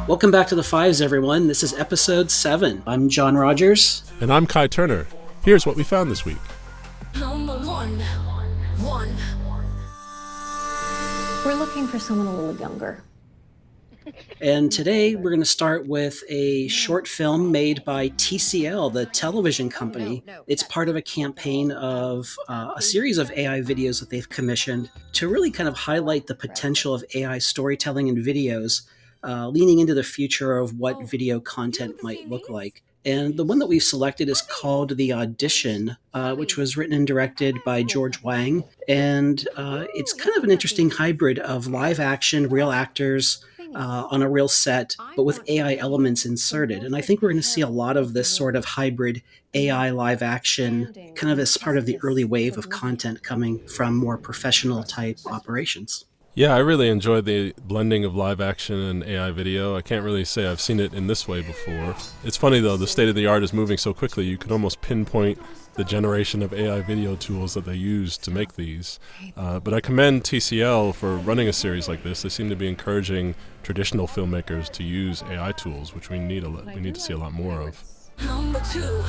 Welcome back to The Fives, everyone. This is episode 7. I'm John Rogers. And I'm Kai Turner. Here's what we found this week. Number one. We're looking for someone a little younger. And today we're going to start with a short film made by TCL, the television company. It's part of a campaign of a series of AI videos that they've commissioned to really kind of highlight the potential of AI storytelling in videos, leaning into the future of what video content might look like. And the one that we've selected is called The Audition, which was written and directed by George Huang. And it's kind of an interesting hybrid of live action, real actors on a real set, but with AI elements inserted. And I think we're going to see a lot of this sort of hybrid AI live action kind of as part of the early wave of content coming from more professional type operations. Yeah, I really enjoyed the blending of live action and AI video. I can't really say I've seen it in this way before. It's funny though, the state of the art is moving so quickly you can almost pinpoint the generation of AI video tools that they use to make these. But I commend TCL for running a series like this. They seem to be encouraging traditional filmmakers to use AI tools, which we need to see a lot more of. Number two.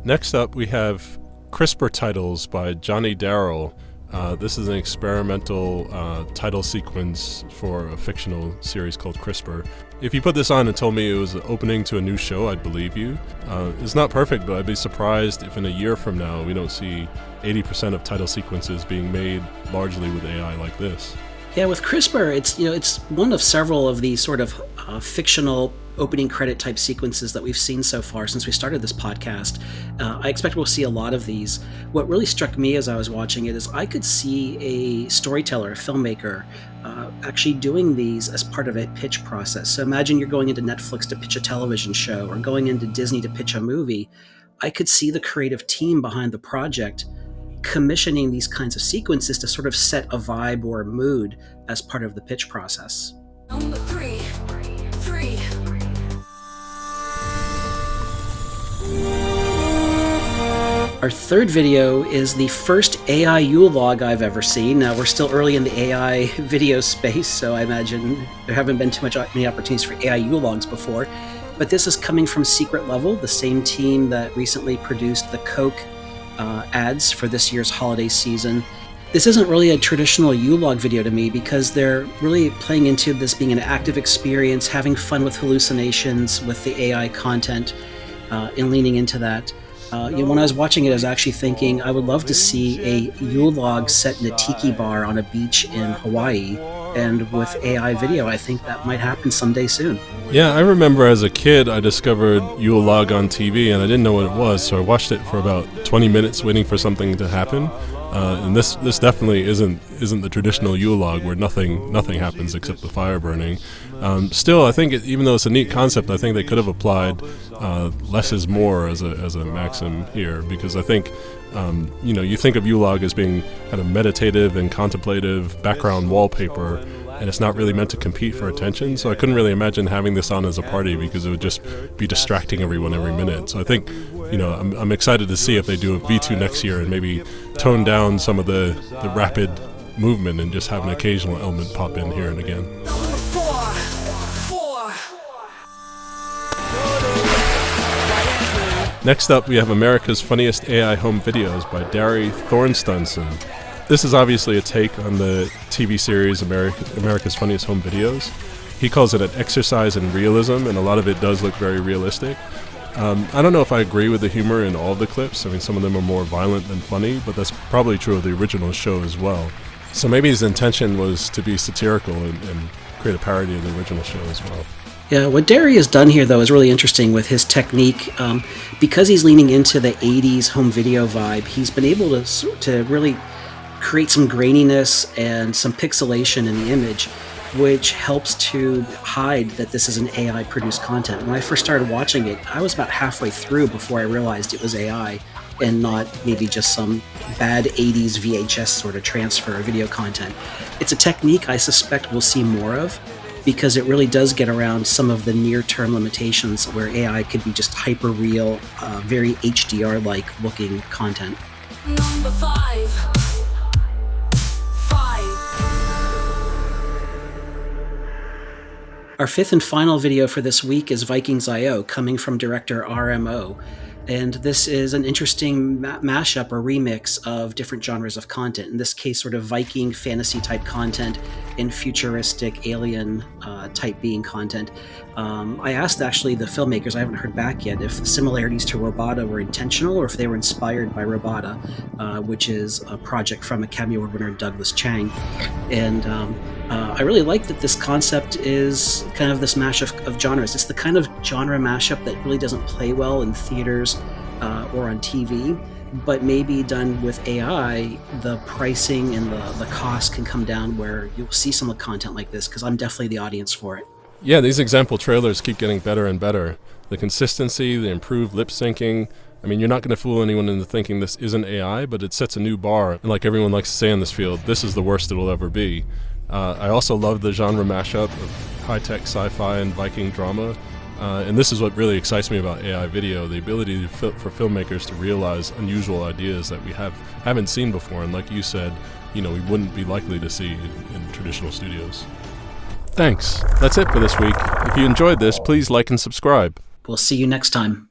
Next up, we have Crispr titles by Johnny Darrell. This is an experimental title sequence for a fictional series called Crispr. If you put this on and told me it was the opening to a new show, I'd believe you. It's not perfect, but I'd be surprised if in a year from now we don't see 80% of title sequences being made largely with AI like this. Yeah, with Crispr, it's one of several of these sort of fictional opening credit type sequences that we've seen so far since we started this podcast. I expect we'll see a lot of these. What really struck me as I was watching it is I could see a storyteller, a filmmaker, actually doing these as part of a pitch process. So imagine you're going into Netflix to pitch a television show or going into Disney to pitch a movie. I could see the creative team behind the project commissioning these kinds of sequences to sort of set a vibe or a mood as part of the pitch process. Number three. Our third video is the first AI Yule log I've ever seen. Now, we're still early in the AI video space, so I imagine there haven't been many opportunities for AI Yule logs before. But this is coming from Secret Level, the same team that recently produced the Coke ads for this year's holiday season. This isn't really a traditional Yule log video to me because they're really playing into this being an active experience, having fun with hallucinations, with the AI content, and leaning into that. When I was watching it, I was actually thinking I would love to see a Yule log set in a tiki bar on a beach in Hawaii. And with AI video, I think that might happen someday soon. Yeah, I remember as a kid, I discovered Yule log on TV, and I didn't know what it was, so I watched it for about 20 minutes waiting for something to happen. And this definitely isn't the traditional Yule log where nothing happens except the fire burning. Still, I think even though it's a neat concept, I think they could have applied less is more as a maxim here, because I think you think of Yule log as being kind of meditative and contemplative background wallpaper, and it's not really meant to compete for attention. So I couldn't really imagine having this on as a party because it would just be distracting everyone every minute. So I think I'm excited to see if they do a V2 next year and maybe tone down some of the rapid movement and just have an occasional element pop in here and again. Next up, we have America's Funniest AI Home Videos by Darri Thorsteinsson. This is obviously a take on the TV series America's Funniest Home Videos. He calls it an exercise in realism, and a lot of it does look very realistic. I don't know if I agree with the humor in all of the clips. I mean, some of them are more violent than funny, but that's probably true of the original show as well. So maybe his intention was to be satirical and create a parody of the original show as well. Yeah, what Darri has done here, though, is really interesting with his technique. Because he's leaning into the 80s home video vibe, he's been able to really create some graininess and some pixelation in the image, which helps to hide that this is an AI-produced content. When I first started watching it, I was about halfway through before I realized it was AI and not maybe just some bad 80s VHS sort of transfer of video content. It's a technique I suspect we'll see more of, because it really does get around some of the near-term limitations where AI could be just hyper-real, very HDR-like looking content. Number 5. 5. Our fifth and final video for this week is Vikings I, coming from director RMO. And this is an interesting mashup or remix of different genres of content. In this case, sort of Viking fantasy type content and futuristic alien type being content. I asked actually the filmmakers, I haven't heard back yet, if the similarities to Robota were intentional or if they were inspired by Robota, which is a project from Academy Award winner Douglas Chang. And I really like that this concept is kind of this mashup of genres. It's the kind of genre mashup that really doesn't play well in theaters or on TV, but maybe done with AI, the pricing and the cost can come down where you'll see some of the content like this, because I'm definitely the audience for it. Yeah, these example trailers keep getting better and better. The consistency, the improved lip syncing. I mean, you're not going to fool anyone into thinking this isn't AI, but it sets a new bar. And like everyone likes to say in this field, this is the worst it'll ever be. I also love the genre mashup of high-tech sci-fi and Viking drama. And this is what really excites me about AI video, the ability for filmmakers to realize unusual ideas that we haven't seen before. And like you said, we wouldn't be likely to see in traditional studios. Thanks. That's it for this week. If you enjoyed this, please like and subscribe. We'll see you next time.